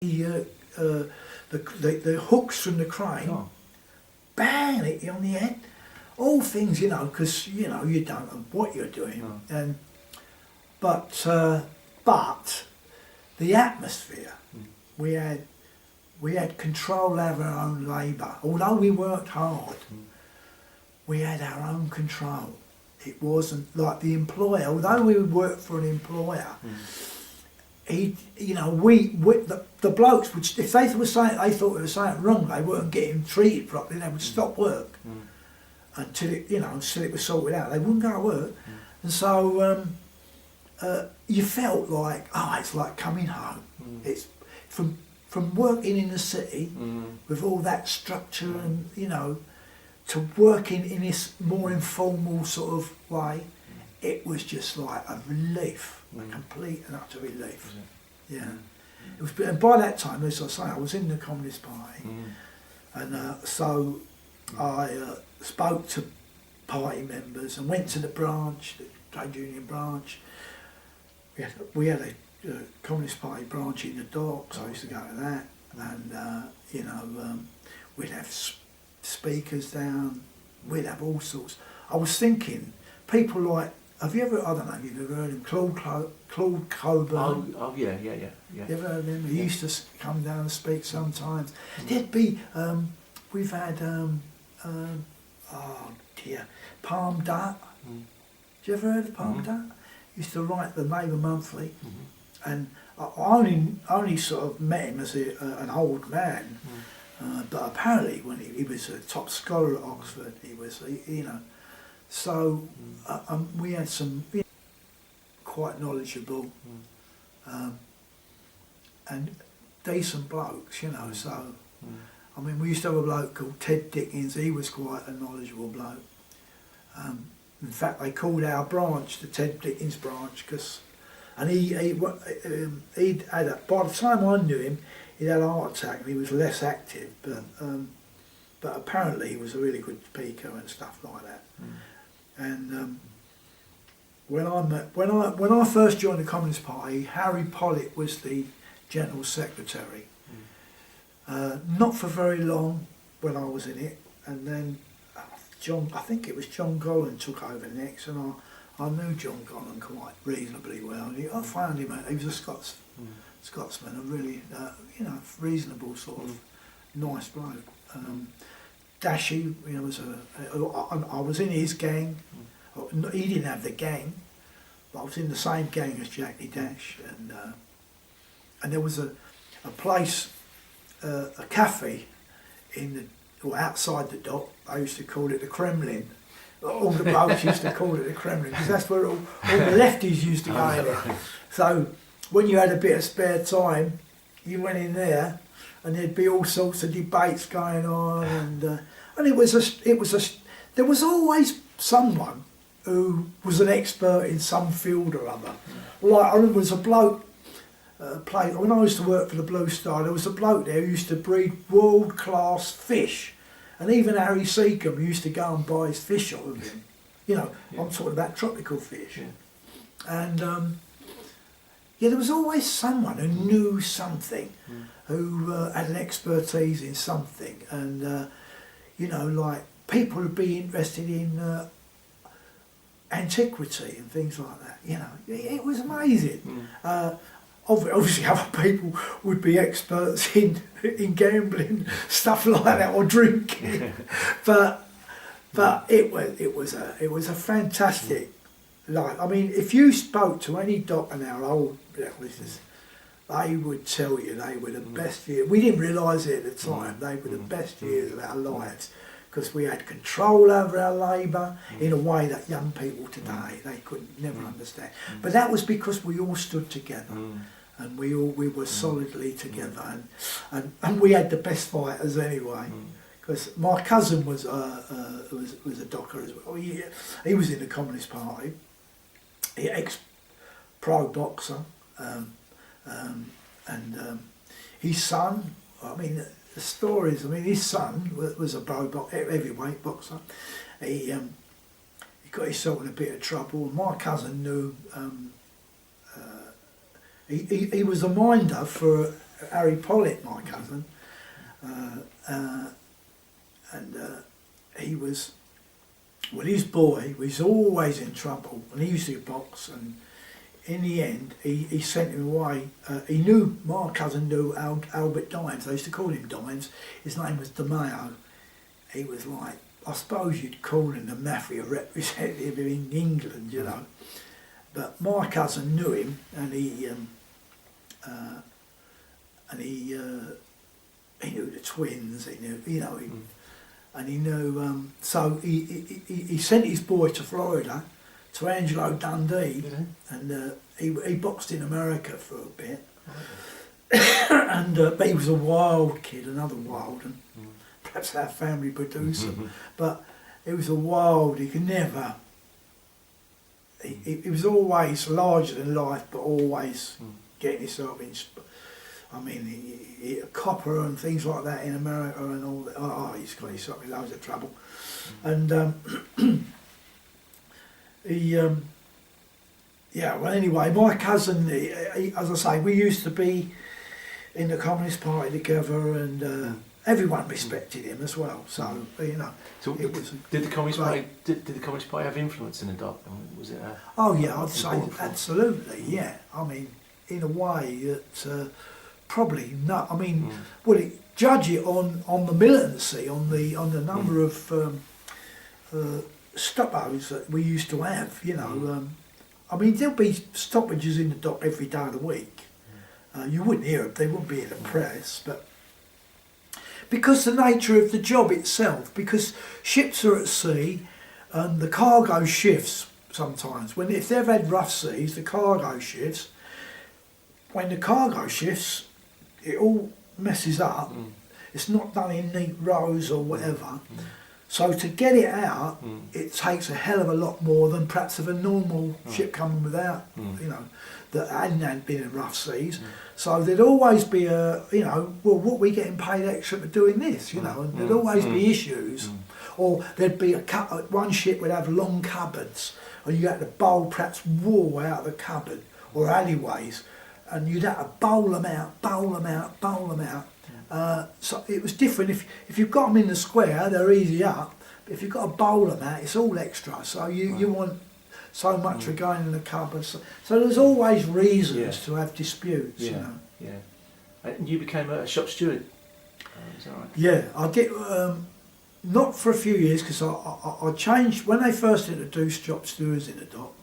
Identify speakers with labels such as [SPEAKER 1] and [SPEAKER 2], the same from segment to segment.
[SPEAKER 1] the, uh, the hooks from the crane, bang, hit you on the head. All things, because you don't know what you're doing, but the atmosphere, we had control over our own labour. Although we worked hard, we had our own control. It wasn't like the employer. Although we worked for an employer, the blokes would, if they were saying they thought they were saying wrong, they weren't getting treated properly, they would stop work until it was sorted out. They wouldn't go to work, and so you felt like, it's like coming home. It's from working in the city with all that structure and to working in this more informal sort of way. It was just like a relief, a complete and utter relief. Yeah. It was, and by that time, as I say, I was in the Communist Party, and so I spoke to party members and went to the branch, the trade union branch. We had a Communist Party branch in the docks. I used to go to that, and we'd have speakers down. We'd have all sorts. I was thinking, people like, have you ever? I don't know if you've ever heard of him, Claude Coburn.
[SPEAKER 2] Oh yeah.
[SPEAKER 1] You ever heard of him? He used to come down and speak sometimes. There'd be, we've had, Palm Dut. Have you ever heard of Palm Dut? Used to write the Labour Monthly, and I only sort of met him as an old man, but apparently when he was a top scholar at Oxford, he was, so we had some quite knowledgeable and decent blokes, so I mean, we used to have a bloke called Ted Dickens. He was quite a knowledgeable bloke. In fact, they called our branch the Ted Dickens branch and he'd had by the time I knew him, he'd had a heart attack and he was less active, but apparently he was a really good speaker and stuff like that. And when I first joined the Communist Party, Harry Pollitt was the General Secretary. Not for very long when I was in it, and then I think it was John Gollan took over next, and I knew John Gollan quite reasonably well. I found him, he was a Scotsman, a really, reasonable sort of nice bloke. Dashy, I was in his gang. He didn't have the gang, but I was in the same gang as Jackie Dash, and there was a place, a cafe outside the dock. I used to call it the Kremlin. All the blokes used to call it the Kremlin because that's where all the lefties used to go in there. So when you had a bit of spare time, you went in there, and there'd be all sorts of debates going on, and there was always someone who was an expert in some field or other. Like I remember there was a bloke. When I used to work for the Blue Star, there was a bloke there who used to breed world-class fish, and even Harry Seacombe used to go and buy his fish off of him. I'm talking about tropical fish. And there was always someone who knew something, who had an expertise in something, and like people would be interested in antiquity and things like that. It was amazing. Obviously other people would be experts in gambling, stuff like that, or drinking. but it was a fantastic life. I mean, if you spoke to any doctor now, old listeners, they would tell you they were the best years. We didn't realise it at the time. They were the best years of our lives, because we had control over our labour in a way that young people today, they could never understand. But that was because we all stood together, and we were solidly together, and we had the best fighters anyway. Because my cousin was a docker as well. He was in the Communist Party. He ex-pro boxer, and his son. I mean, the stories. I mean, his son was a heavyweight boxer. He got himself in a bit of trouble. My cousin knew. He was a minder for Harry Pollitt, my cousin, and he was, well, his boy was always in trouble, and he used to box, and in the end, he sent him away. He knew, my cousin knew Albert Dimes. They used to call him Dimes. His name was DeMeo. He was like, I suppose you'd call him the mafia representative in England, you know. But my cousin knew him, and he knew the twins. He knew, you know, and he knew. So he sent his boy to Florida, to Angelo Dundee, and he boxed in America for a bit. And but he was a wild kid, another wild, and perhaps our family produced him. But he was a wild. He could never. He was always larger than life, but always getting himself in. I mean, he copper and things like that in America and all that. Oh, he's got himself in loads of trouble. And yeah, well, anyway, my cousin, he, as I say, we used to be in the Communist Party together, and everyone respected him as well. So, you know.
[SPEAKER 2] So did the Communist Party did the Communist Party have influence in the dock? Was it?
[SPEAKER 1] Oh yeah, I'd say absolutely. Yeah, I mean, in a way that probably not. I mean, well, judge it on the militancy, on the number of stoppos that we used to have. You know, I mean, there'll be stoppages in the dock every day of the week. You wouldn't hear them; they wouldn't be in the press, but. Because the nature of the job itself, because ships are at sea and the cargo shifts sometimes. If they've had rough seas, the cargo shifts. When the cargo shifts, it all messes up. It's not done in neat rows or whatever. So to get it out, it takes a hell of a lot more than perhaps of a normal ship coming without, you know, that hadn't been in rough seas. So there'd always be a, you know, well, what are we getting paid extra for doing this, you know, and there'd always be issues. Or there'd be one ship would have long cupboards, and you had to bowl perhaps wool out of the cupboard, or alleyways, and you'd have to bowl them out. So it was different. If you've got them in the square, they're easy up. But if you've got to bowl them out, it's all extra. So you want so much for going in the cupboard. So there's always reasons to have disputes. You know.
[SPEAKER 2] Yeah. And you became a shop steward. Is that right?
[SPEAKER 1] Yeah, I did. Not for a few years, because I changed when they first introduced shop stewards in the dock.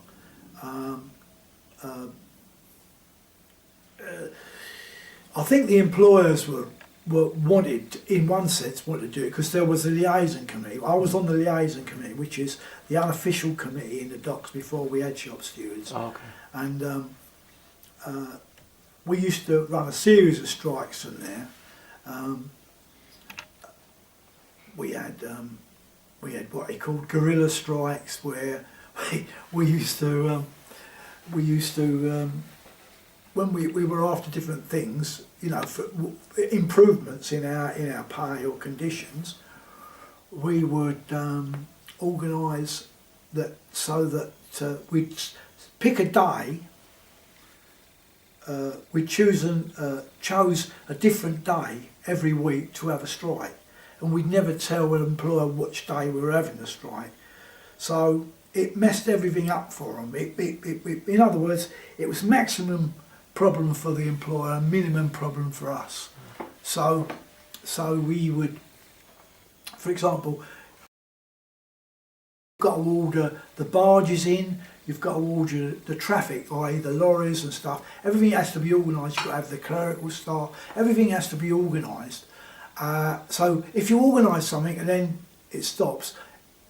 [SPEAKER 1] I think the employers were wanted, in one sense, wanted to do it because there was a liaison committee. I was on the liaison committee, which is the unofficial committee in the docks before we had shop stewards.
[SPEAKER 2] Oh, okay.
[SPEAKER 1] And we used to run a series of strikes from there. We had what they called guerrilla strikes, where we used to when we were after different things, you know, for improvements in our pay or conditions, we would organise that so that we'd pick a day. We chose a different day every week to have a strike, and we'd never tell an employer which day we were having the strike. So it messed everything up for them. In other words, it was maximum problem for the employer, minimum problem for us. So we would, for example, you've got to order the barges in, you've got to order the traffic, i.e. the lorries and stuff. Everything has to be organised. You've got to have the clerical staff. Everything has to be organised. So if you organise something and then it stops,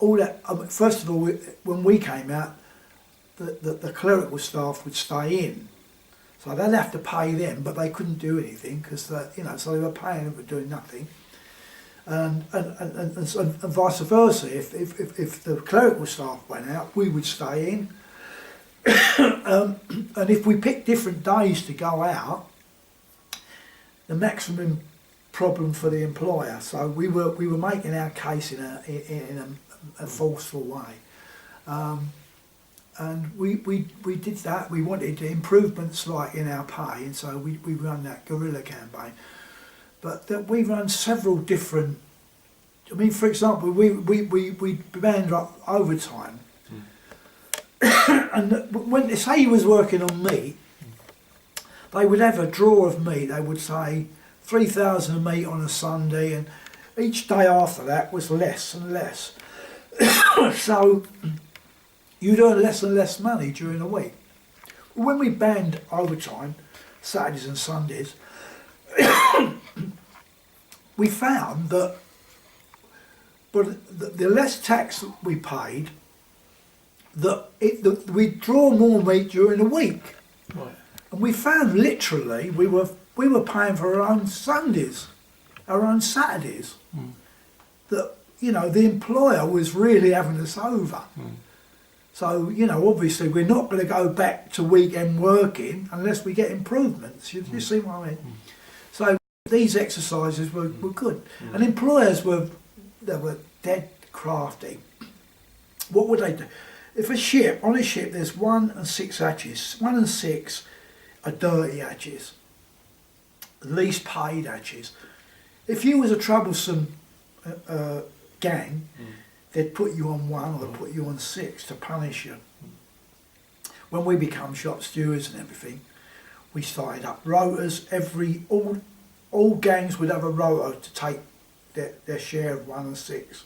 [SPEAKER 1] all that. First of all, when we came out, the clerical staff would stay in. So they'd have to pay them, but they couldn't do anything because, you know, so they were paying them for doing nothing. And vice versa. If the clerical staff went out, we would stay in. And if we picked different days to go out, the maximum problem for the employer. So we were making our case in a forceful way. and we did that. We wanted improvements like in our pay, and so we run that guerrilla campaign. But that we run several different. I mean, for example, we banned overtime, and when they say he was working on meat, they would have a draw of meat. They would say 3,000 of meat on a Sunday, and each day after that was less and less. So you'd earn less and less money during the week. When we banned overtime, Saturdays and Sundays, we found that the less tax that we paid, that we'd draw more meat during the week.
[SPEAKER 2] Right.
[SPEAKER 1] And we found literally we were paying for our own Sundays, our own Saturdays.
[SPEAKER 2] Mm.
[SPEAKER 1] That, you know, the employer was really having us over.
[SPEAKER 2] Mm.
[SPEAKER 1] So, you know, obviously we're not going to go back to weekend working unless we get improvements. You see what I mean?
[SPEAKER 2] Mm.
[SPEAKER 1] So these exercises were good.
[SPEAKER 2] Mm.
[SPEAKER 1] And employers were dead crafty. What would they do? If on a ship there's 1 and 6 hatches, 1 and 6 are dirty hatches, least paid hatches. If you was a troublesome gang, they'd put you on 1 or they'd put you on 6 to punish you. When we become shop stewards and everything, we started up rotas. All gangs would have a rota to take their share of 1 and 6.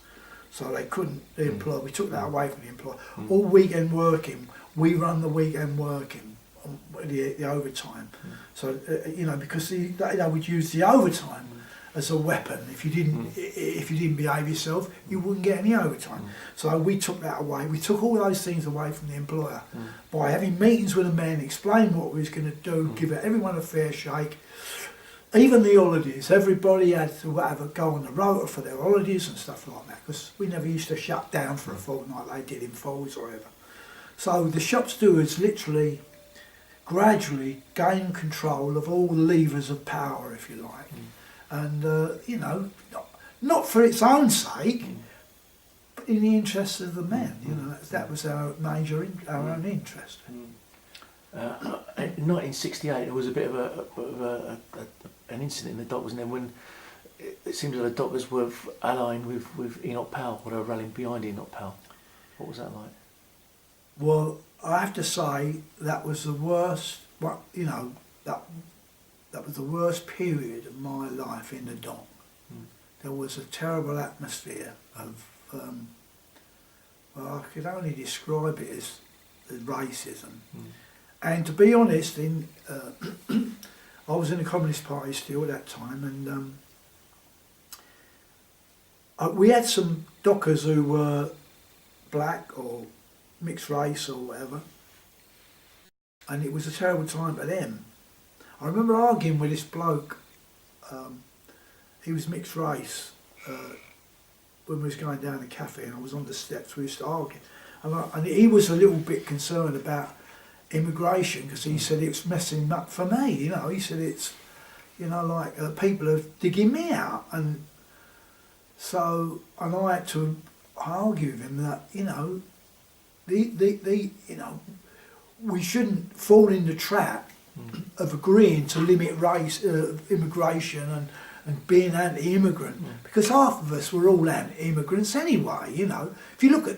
[SPEAKER 1] So they couldn't, the employer, we took that away from the employer. All weekend working, we run the weekend working, on the overtime. So, you know, because they would use the overtime as a weapon. If you didn't behave yourself, you wouldn't get any overtime. So we took that away. We took all those things away from the employer by having meetings with the men, explain what we was going to do, give everyone a fair shake. Even the holidays, everybody had to go on the rota for their holidays and stuff like that, because we never used to shut down for a fortnight like they did in Falls or whatever. So the shop stewards literally, gradually gained control of all the levers of power, if you like. And, you know, not for its own sake, but in the interests of the men. You know, that was our own interest.
[SPEAKER 2] In 1968, there was a bit of an incident in the dock, wasn't there, when it seems that the dockers were allying with Enoch Powell, or they were rallying behind Enoch Powell. What was that like?
[SPEAKER 1] Well, I have to say that was the worst. You know, that was the worst period of my life in the dock. There was a terrible atmosphere of, well, I could only describe it as racism. And to be honest, I was in the Communist Party still at that time, and we had some dockers who were black or mixed race or whatever, and it was a terrible time for them. I remember arguing with this bloke, he was mixed race, when we was going down the cafe, and I was on the steps, we used to argue. And he was a little bit concerned about immigration, because he said it's messing up for me, you know. He said it's, you know, like people are digging me out, and so, and I had to argue with him that, you know, you know, we shouldn't fall in the trap of agreeing to limit race, immigration and being anti-immigrant, because half of us were all anti-immigrants anyway. You know, if you look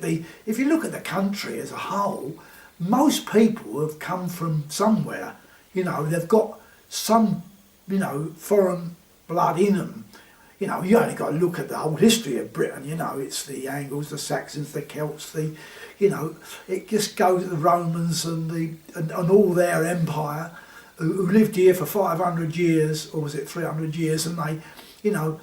[SPEAKER 1] at the country as a whole, most people have come from somewhere. You know, they've got some, you know, foreign blood in them. You know, you only got to look at the whole history of Britain. You know, it's the Angles, the Saxons, the Celts, you know, it just goes to the Romans and all their empire, who lived here for 500 years, or was it 300 years, and they, you know,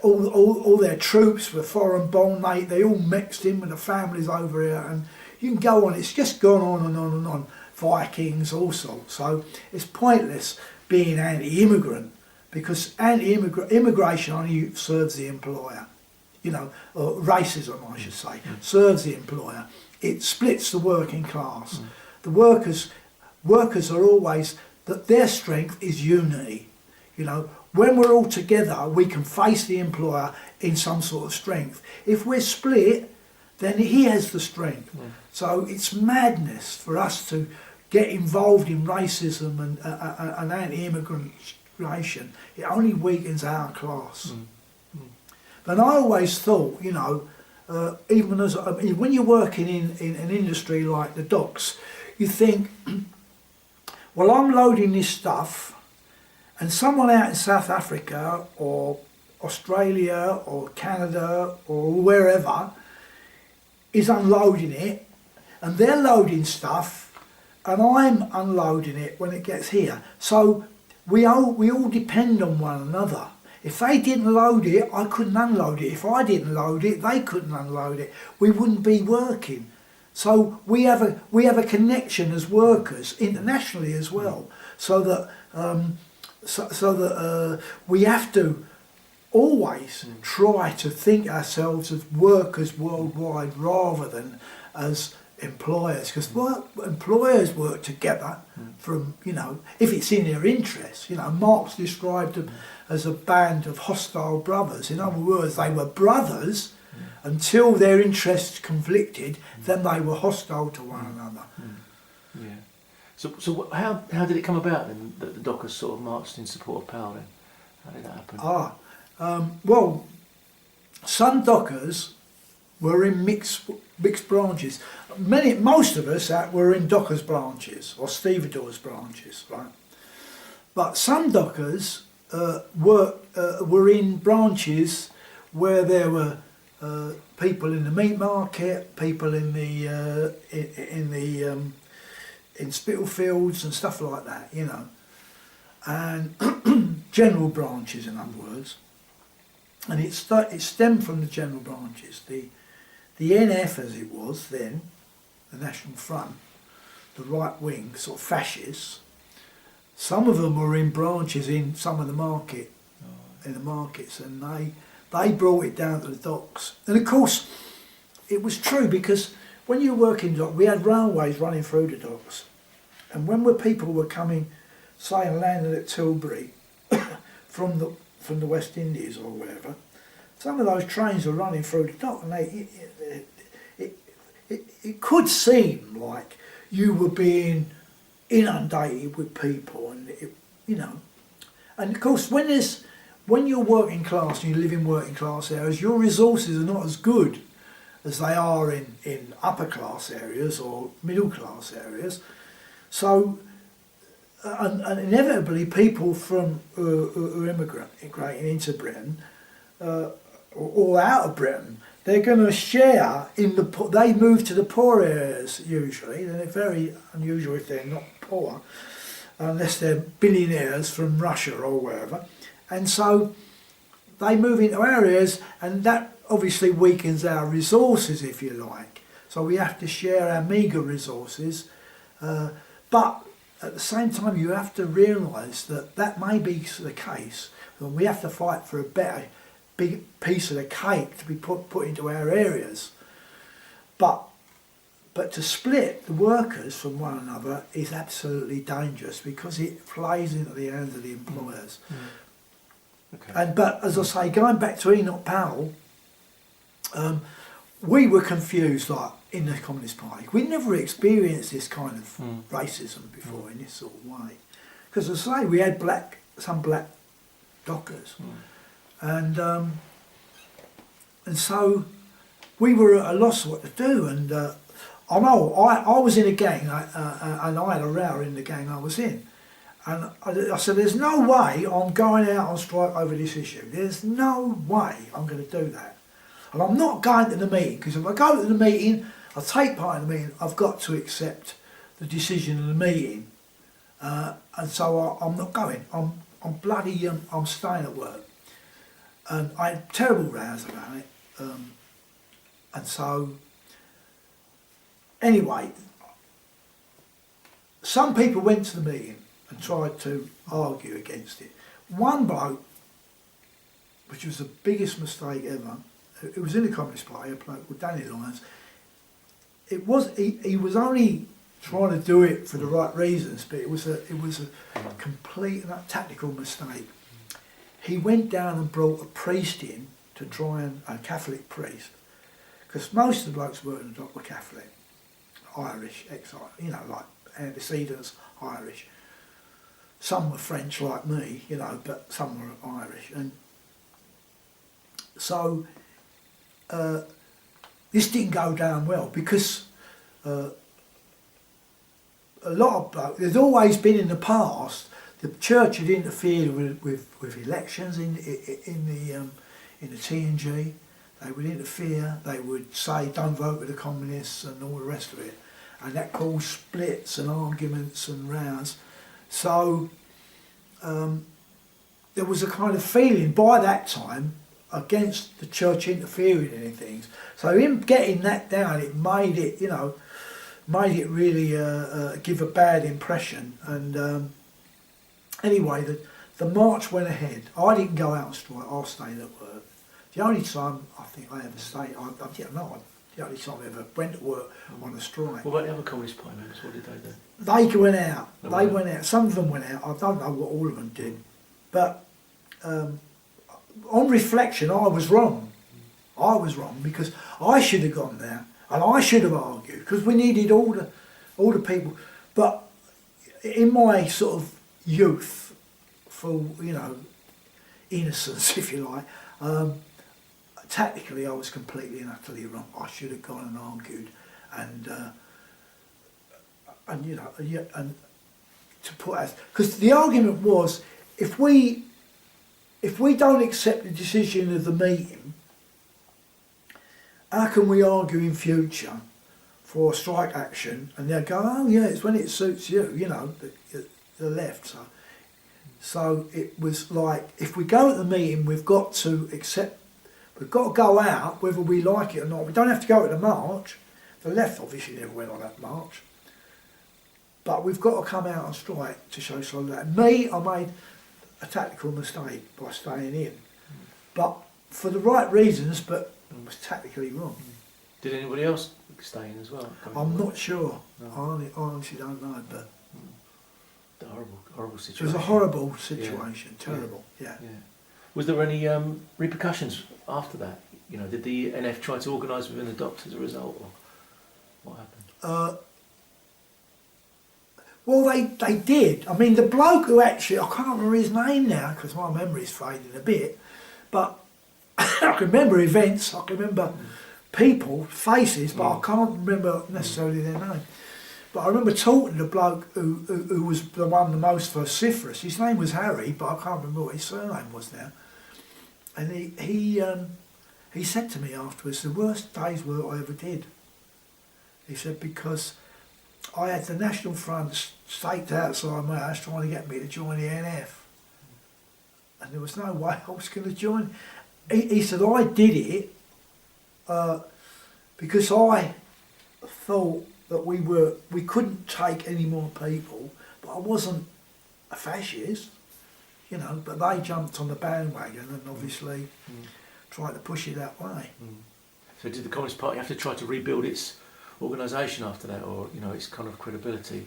[SPEAKER 1] all their troops were foreign born, they all mixed in with the families over here, and you can go on, it's just gone on and on and on. Vikings, all sorts. So it's pointless being anti-immigrant, because immigration only serves the employer. You know, or racism, I should say, serves the employer. It splits the working class. The workers are always, that their strength is unity. You know, when we're all together, we can face the employer in some sort of strength. If we're split, then he has the strength. So it's madness for us to get involved in racism and anti-immigration. It only weakens our class. But I always thought, you know, even as when you're working in an industry like the docks, you think, well, I'm loading this stuff, and someone out in South Africa or Australia or Canada or wherever is unloading it, and they're loading stuff, and I'm unloading it when it gets here. So we all depend on one another. If they didn't load it, I couldn't unload it. If I didn't load it, they couldn't unload it. We wouldn't be working. So we have a connection as workers internationally as well. So that we have to always try to think ourselves as workers worldwide rather than as employers, because employers work together from, you know, if it's in their interest. You know, Marx described them as a band of hostile brothers. In other words, they were brothers until their interests conflicted, then they were hostile to one another.
[SPEAKER 2] Yeah. So how did it come about then that the Dockers sort of marched in support of Powell then? How did that happen?
[SPEAKER 1] Well, some Dockers were in mixed branches. Most of us were in Dockers branches or stevedores branches, right? But some Dockers were in branches where there were people in the meat market, people in Spitalfields and stuff like that, you know, and general branches, in other words. And it stemmed from the general branches. The NF, as it was then, the National Front, the right wing, sort of fascists. Some of them were in branches in some of the markets, and they brought it down to the docks. And of course, it was true, because when you work in docks, we had railways running through the docks, and when people were coming, say, and landing at Tilbury from the West Indies or wherever, some of those trains were running through the dock, and it could seem like you were being inundated with people, and you know, and of course when you're working class and you live in working class areas, your resources are not as good as they are in upper class areas or middle class areas. So and inevitably people from who are immigrating into Britain or out of Britain, they're going to share in they move to the poor areas usually. They're very unusual if they're not poor, unless they're billionaires from Russia or wherever. And so they move into areas, and that obviously weakens our resources, if you like. So we have to share our meagre resources. But at the same time, you have to realise that may be the case. And we have to fight for a better big piece of the cake to be put into our areas. But to split the workers from one another is absolutely dangerous, because it plays into the hands of the employers. Okay. But as I say, going back to Enoch Powell, we were confused, like in the Communist Party. We never experienced this kind of racism before in this sort of way. Because as I say, we had some black dockers. And so we were at a loss what to do, and I know I was in a gang, and I had a row in the gang I was in, and I said, there's no way I'm going out on strike over this issue. There's no way I'm going to do that, and I'm not going to the meeting, because if I go to the meeting, I take part in the meeting, I've got to accept the decision of the meeting, and so I'm not going. I'm staying at work. And I had terrible rows about it, and so anyway, some people went to the meeting and tried to argue against it. One bloke, which was the biggest mistake ever, it was in the Communist Party, a bloke called Danny Lyons. He was only trying to do it for the right reasons, but it was a complete and tactical mistake. He went down and brought a priest in to try and, a Catholic priest, because most of the blokes working in the dock were Catholic, Irish, like antecedents Irish. Some were French like me, but some were Irish. And so this didn't go down well because a lot of blokes, there's always been in the past, the church had interfered with elections in the TNG. They would interfere, they would say don't vote with the communists and all the rest of it. And that caused splits and arguments and rows. So there was a kind of feeling by that time against the church interfering in things. So him getting that down, it made it, really give a bad impression. And anyway, the march went ahead. I didn't go out and strike, I stayed at work. The only time I think I ever stayed, the only time I ever went to work on a strike.
[SPEAKER 2] What about the other Communist Party members? What did they do?
[SPEAKER 1] They went out. They went out. Some of them went out. I don't know what all of them did. But on reflection, I was wrong. I was wrong because I should have gone there and I should have argued because we needed all the people. But in my sort of youth, full, innocence, if you like, tactically I was completely and utterly wrong. I should have gone and argued, and to put us, because the argument was if we don't accept the decision of the meeting, how can we argue in future for a strike action? And they'll go, oh yeah, it's when it suits you, the left. So it was like, if we go at the meeting, we've got to accept. We've got to go out, whether we like it or not. We don't have to go to the march. The left obviously never went on that march. But we've got to come out and strike to show solidarity. Me, I made a tactical mistake by staying in. But for the right reasons, but I was tactically wrong.
[SPEAKER 2] Did anybody else stay in as well?
[SPEAKER 1] I'm not sure.
[SPEAKER 2] No.
[SPEAKER 1] I honestly don't know. But
[SPEAKER 2] the horrible situation.
[SPEAKER 1] It was a horrible situation, terrible, yeah.
[SPEAKER 2] Was there any repercussions after that? Did the NF try to organise within the docks as a result, or what happened?
[SPEAKER 1] Well, they did. I mean, the bloke who actually, I can't remember his name now because my memory's fading a bit, but I can remember events, I can remember people, faces, but I can't remember necessarily their name. But I remember talking to the bloke who was the one the most vociferous. His name was Harry, but I can't remember what his surname was now. And he said to me afterwards, the worst day's work I ever did. He said, because I had the National Front staked outside my house trying to get me to join the NF. And there was no way I was going to join. He said, I did it because I thought that we couldn't take any more people, but I wasn't a fascist, but they jumped on the bandwagon and obviously tried to push it that way.
[SPEAKER 2] So did the Communist Party have to try to rebuild its organisation after that, or its kind of credibility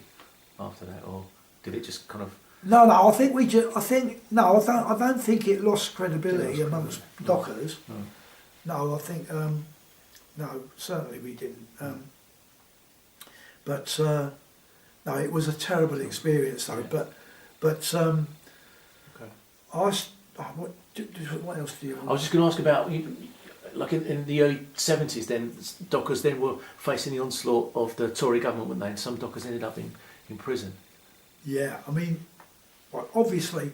[SPEAKER 2] after that, or did it just kind of?
[SPEAKER 1] No, I think I don't think it lost credibility amongst dockers. No, I think no, certainly we didn't. But no, it was a terrible experience though. Yeah. But
[SPEAKER 2] okay.
[SPEAKER 1] What else do you want?
[SPEAKER 2] I was just going to ask about, like in the early 70s, then dockers then were facing the onslaught of the Tory government, weren't they? And some dockers ended up in prison. Yeah,
[SPEAKER 1] I mean, obviously,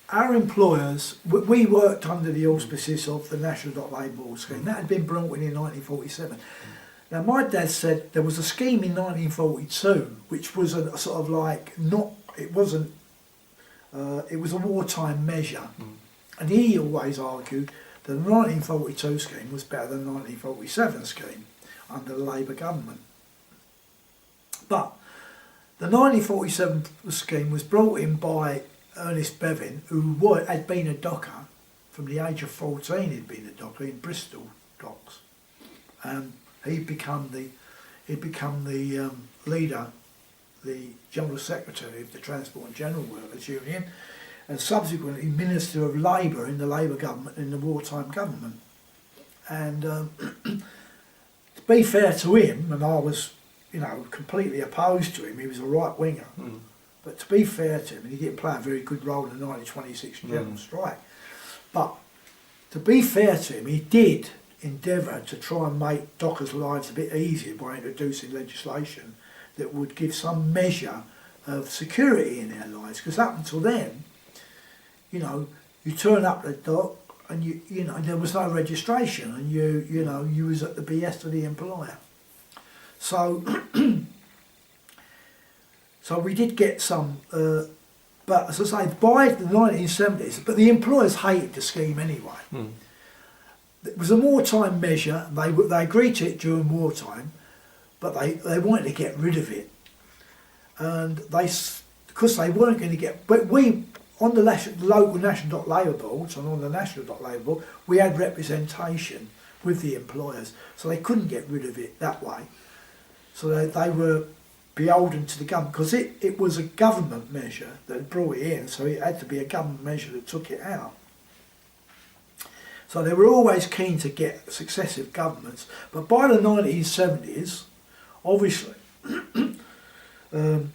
[SPEAKER 1] our employers, we worked under the auspices of the National Dock Labour Board scheme. That had been brought in 1947. Now, my dad said there was a scheme in 1942, which was a sort of like, it was a wartime measure. And he always argued that the 1942 scheme was better than the 1947 scheme under the Labour government. But the 1947 scheme was brought in by Ernest Bevan, who had been a docker from the age of 14. He'd been a docker in Bristol docks. He'd become the leader, the General Secretary of the Transport and General Workers Union, and subsequently Minister of Labour in the Labour government, in the wartime government. And be fair to him, and I was, you know, completely opposed to him, he was a right winger. But to be fair to him, and he didn't play a very good role in the 1926 general strike, but to be fair to him, he did endeavour to try and make dockers' lives a bit easier by introducing legislation that would give some measure of security in their lives. Because up until then, you know, you turn up at the dock and you know, there was no registration, and you know, you was at the behest of the employer. So, so we did get some, but as I say, by the 1970s, but the employers hated the scheme anyway. It was a wartime measure. They agreed to it during wartime, but they wanted to get rid of it, and because they weren't going to get. But we on the local national dock labour boards and on the national dock labour board, we had representation with the employers, so they couldn't get rid of it that way. So they were beholden to the government, because it was a government measure that brought it in, so it had to be a government measure that took it out. So they were always keen to get successive governments, but by the 1970s, obviously, the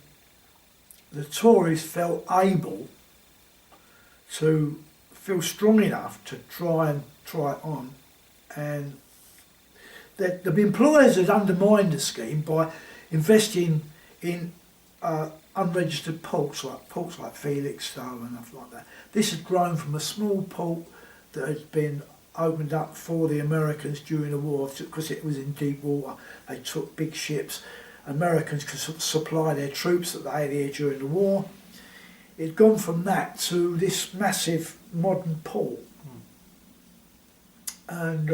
[SPEAKER 1] Tories felt able to feel strong enough to try it on, and that the employers had undermined the scheme by investing in unregistered ports like Felixstowe and stuff like that. This had grown from a small port that had been opened up for the Americans during the war, because it was in deep water. They took big ships. Americans could supply their troops that they had here during the war. It'd gone from that to this massive modern port. And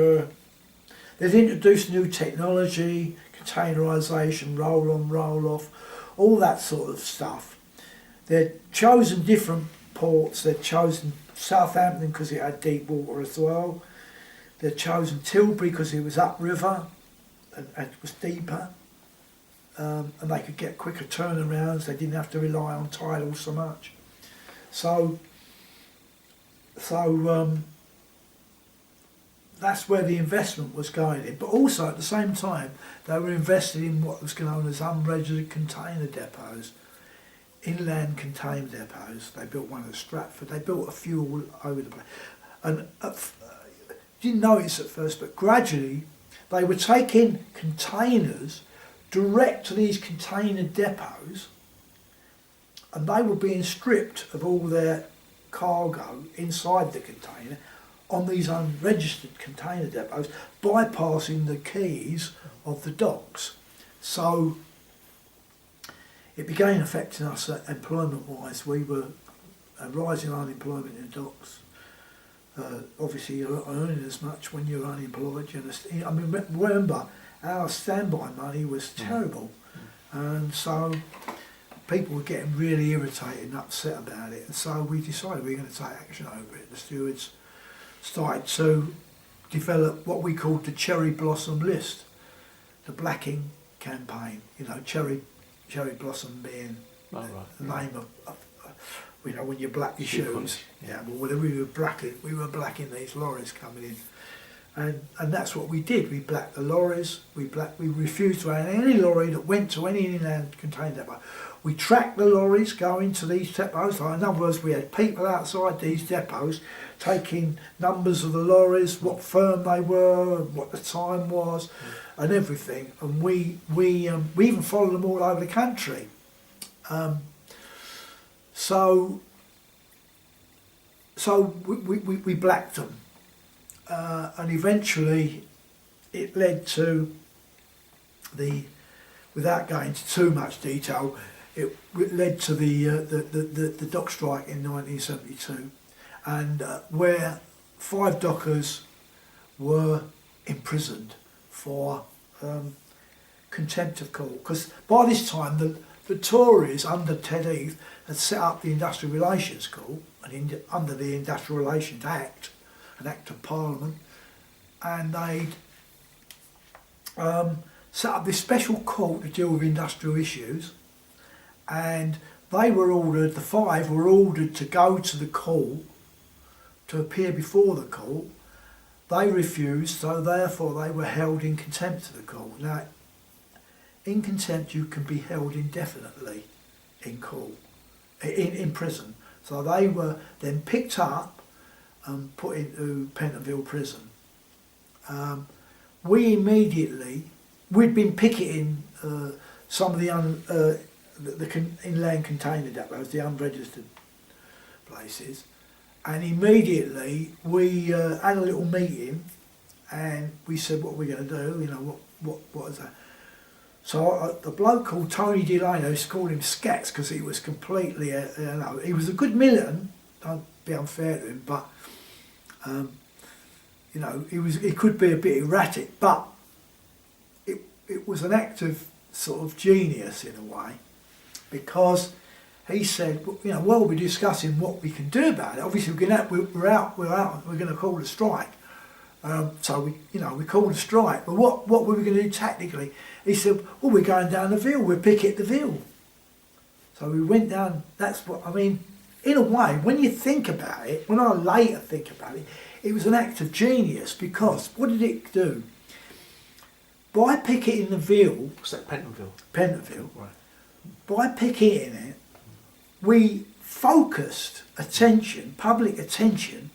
[SPEAKER 1] they've introduced new technology, containerisation, roll on, roll off, all that sort of stuff. They'd chosen different ports. They'd chosen Southampton because it had deep water as well. They'd chosen Tilbury because it was upriver and it was deeper. And they could get quicker turnarounds. They didn't have to rely on tidal so much. So that's where the investment was going in. But also at the same time, they were invested in what was known as unregistered container depots, inland container depots. They built one at Stratford. They built a few all over the place. And didn't notice at first, but gradually they were taking containers direct to these container depots, and they were being stripped of all their cargo inside the container on these unregistered container depots, bypassing the quays of the docks. So it began affecting us employment-wise. We were rising unemployment in docks. Obviously, you're not earning as much when you're unemployed. You understand? I mean, remember, our standby money was terrible, and so people were getting really irritated and upset about it. And so we decided we were going to take action over it. The stewards started to develop what we called the cherry blossom list, the blacking campaign. You know, cherry blossom being the name of you know, when you black your shoes. Yeah, well, whatever we were blacking these lorries coming in, and that's what we did. We blacked the lorries. We refused to have any lorry that went to any inland container depot. We tracked the lorries going to these depots. Like, in other words, we had people outside these depots taking numbers of the lorries, what firm they were, what the time was, and everything. And we even followed them all over the country. So we blacked them, and eventually it led to without going into too much detail, it led to the dock strike in 1972, and where 5 dockers were imprisoned for contempt of court. Because by this time the Tories under Ted Heath had set up the Industrial Relations Court, and under the Industrial Relations Act, an Act of Parliament, and they'd set up this special court to deal with industrial issues, and they were ordered, the 5 were ordered to go to the court, to appear before the court, they refused, so therefore they were held in contempt of the court. Now, in contempt you can be held indefinitely in court, in prison. So they were then picked up and put into Pentonville prison. We'd been picketing some of the inland container depots, the unregistered places, and immediately we had a little meeting and we said, what are we going to do, you know, what is that? So the bloke called Tony Delano, used to call him Scats because he was completely, you know, he was a good militant, don't be unfair to him, but you know, he could be a bit erratic, but it was an act of sort of genius in a way, because he said, you know, well, we're discussing what we can do about it. Obviously, we're going to call a strike. So we called a strike. But what were we going to do tactically? He said, well, we're going down the Ville. We'll picket the Ville. So we went down. That's what I mean. In a way, when you think about it, when I later think about it, it was an act of genius, because what did it do? By picketing the Ville,
[SPEAKER 2] What's that, Pentonville?
[SPEAKER 1] Pentonville,
[SPEAKER 2] Right.
[SPEAKER 1] by picketing it, we focused attention, public attention,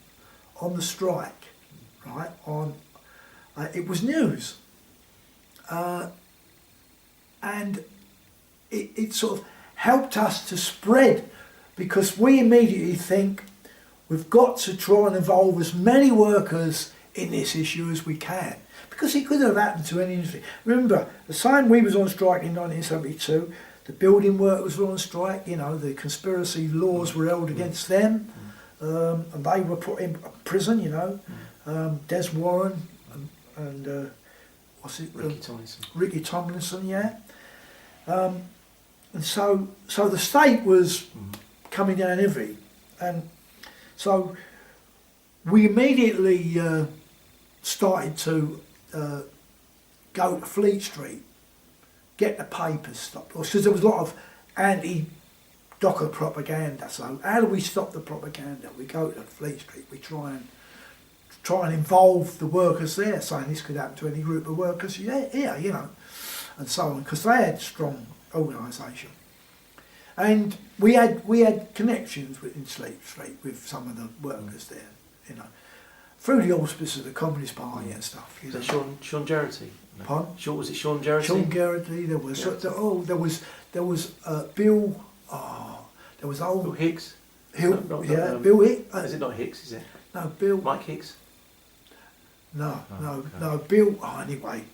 [SPEAKER 1] on the strike, right? It was news, and it sort of helped us to spread, because we immediately think we've got to try and involve as many workers in this issue as we can, because it could have happened to any industry. Remember, the same we was on strike in 1972. The building workers were on strike, you know, the conspiracy laws were held against them, and they were put in prison, you know. Des Warren and Ricky Tomlinson, yeah. And so the state was coming down heavy, and so we immediately started to go to Fleet Street, get the papers stopped, because there was a lot of anti-Docker propaganda. So how do we stop the propaganda? We go to Fleet Street, we try and involve the workers there, saying this could happen to any group of workers here, you know, and so on, because they had strong organisation. And we had connections in Fleet Street with some of the workers there, you know, through the auspices of the Communist Party and stuff. You know.
[SPEAKER 2] Was that Sean Geraghty? No.
[SPEAKER 1] Pardon?
[SPEAKER 2] Was it Sean Geraghty?
[SPEAKER 1] Sean Geraghty. There was there was Bill. There was old
[SPEAKER 2] Bill Hicks.
[SPEAKER 1] Bill Hicks.
[SPEAKER 2] Is it not Hicks? Is it?
[SPEAKER 1] No, Bill.
[SPEAKER 2] Mike Hicks.
[SPEAKER 1] No,
[SPEAKER 2] okay.
[SPEAKER 1] no, Bill. Anyway,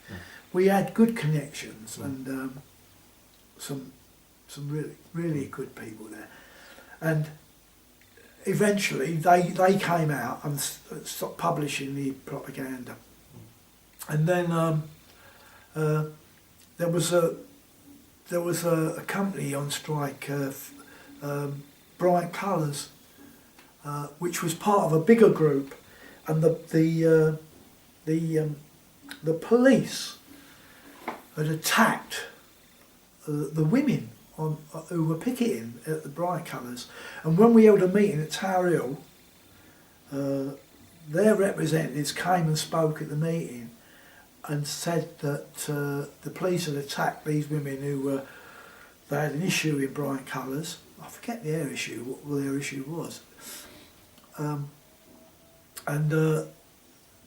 [SPEAKER 1] we had good connections and some really good people there, and eventually they came out and stopped publishing the propaganda, and then there was a company on strike, Bright Colours, which was part of a bigger group, and the police had attacked the women who were picketing at the Bright Colours, and when we held a meeting at Tower Hill, their representatives came and spoke at the meeting and said that the police had attacked these women who they had an issue in Bright Colours. I forget their issue, what their issue was, and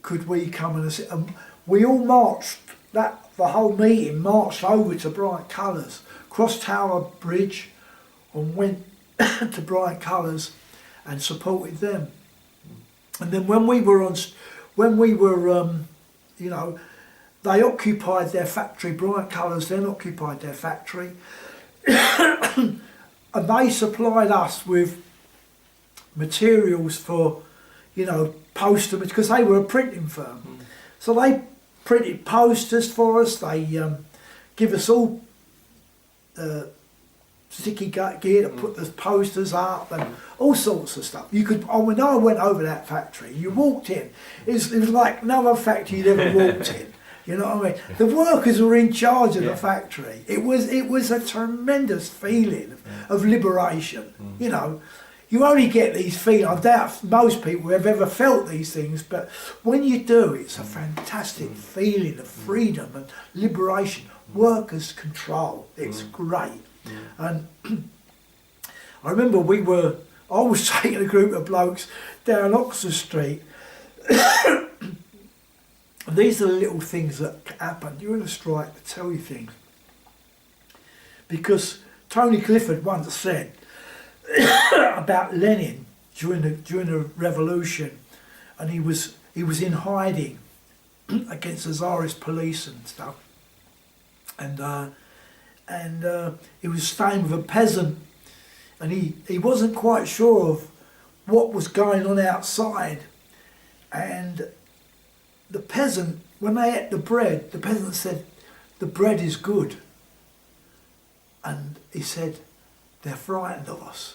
[SPEAKER 1] could we come and assist? And we all marched. The whole meeting marched over to Bright Colours, crossed Tower Bridge, and went to Bright Colours and supported them. And then when we were you know, they occupied their factory. Bright Colours then occupied their factory, and they supplied us with materials for, you know, poster, because they were a printing firm. So they printed posters for us. They give us all sticky gear to put the posters up and all sorts of stuff. You could. Oh, when I went over that factory, you walked in. It was like no other factory you'd ever walked in. You know what I mean? The workers were in charge of the factory. It was a tremendous feeling of liberation. You know, you only get these feelings. I doubt most people have ever felt these things, but when you do, it's a fantastic feeling of freedom and liberation, workers' control. It's great. And I remember I was taking a group of blokes down Oxford Street. And these are the little things that happen during a strike that tell you things. Because Tony Clifford once said about Lenin during the revolution, and he was in hiding against the Tsarist police and stuff, and he was staying with a peasant, and he wasn't quite sure of what was going on outside, and the peasant, when they ate the bread, the peasant said, "The bread is good," and he said, "They're frightened of us.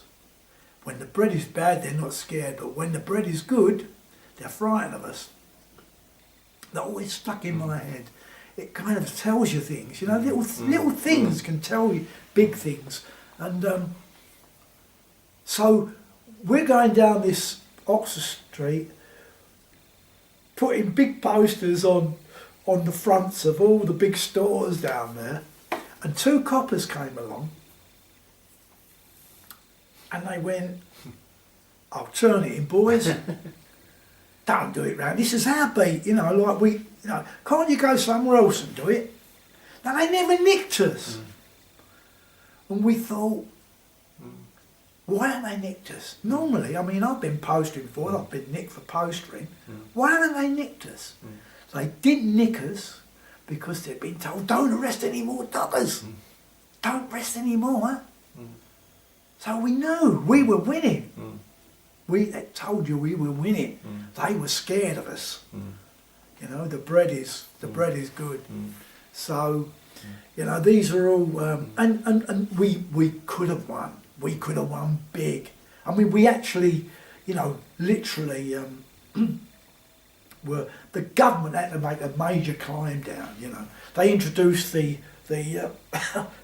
[SPEAKER 1] When the bread is bad, they're not scared, but when the bread is good, they're frightened of us." That always stuck in my head. It kind of tells you things, you know, little things can tell you big things. And so we're going down this Oxford Street, putting big posters on the fronts of all the big stores down there, and two coppers came along and they went, "I'll turn it in, boys. Don't do it round. This is our beat, you know, like can't you go somewhere else and do it?" Now they never nicked us. And we thought, why haven't they nicked us? Normally, I mean, I've been postering before, I've been nicked for postering. Why haven't they nicked us? They didn't nick us because they'd been told, "Don't arrest any more doggers. Don't arrest any more." So we knew we were winning. We told you we were winning. They were scared of us. You know, the bread is good. So, you know, these are all, and we could have won. We could have won big. I mean, we actually, you know, literally the government had to make a major climb down, you know. They introduced the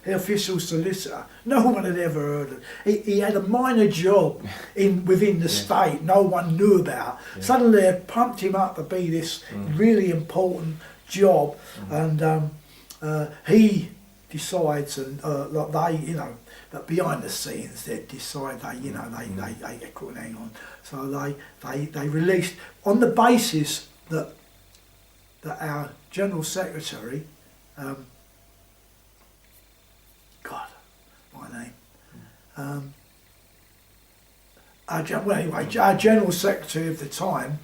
[SPEAKER 1] official solicitor. No one had ever heard of it. He had a minor job within the state no one knew about. Suddenly they pumped him up to be this really important job, and he decides, and like they, you know, but behind the scenes they decide they couldn't hang on, so they released on the basis that our General Secretary, our General Secretary of the time,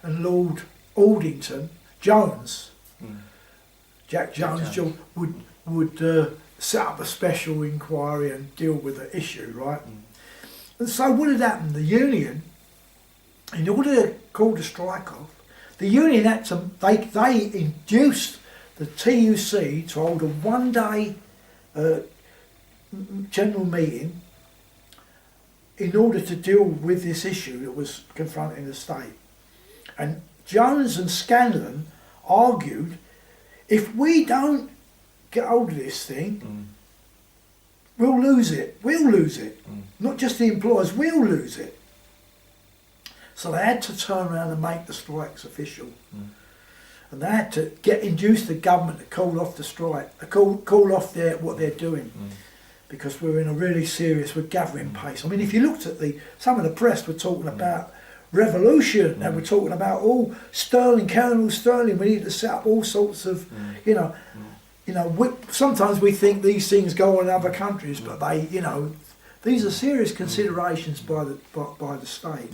[SPEAKER 1] and Lord Aldington Jones, Jack Jones, would set up a special inquiry and deal with the issue, right? And so what had happened? The union, in order to call the strike off, the union had to, they induced the TUC to hold a one-day general meeting in order to deal with this issue that was confronting the state. And Jones and Scanlon argued, if we don't get hold of this thing, we'll lose it. We'll lose it. Not just the employers, we'll lose it. So they had to turn around and make the strikes official. And they had to induce the government to call off the strike, call off what they're doing. Because we're in a really serious, we're gathering pace. I mean, if you looked at some of the press were talking about revolution, they were talking about Sterling, Colonel Sterling, we need to set up all sorts of, you know, sometimes we think these things go on in other countries, but they, you know, these are serious considerations by the state.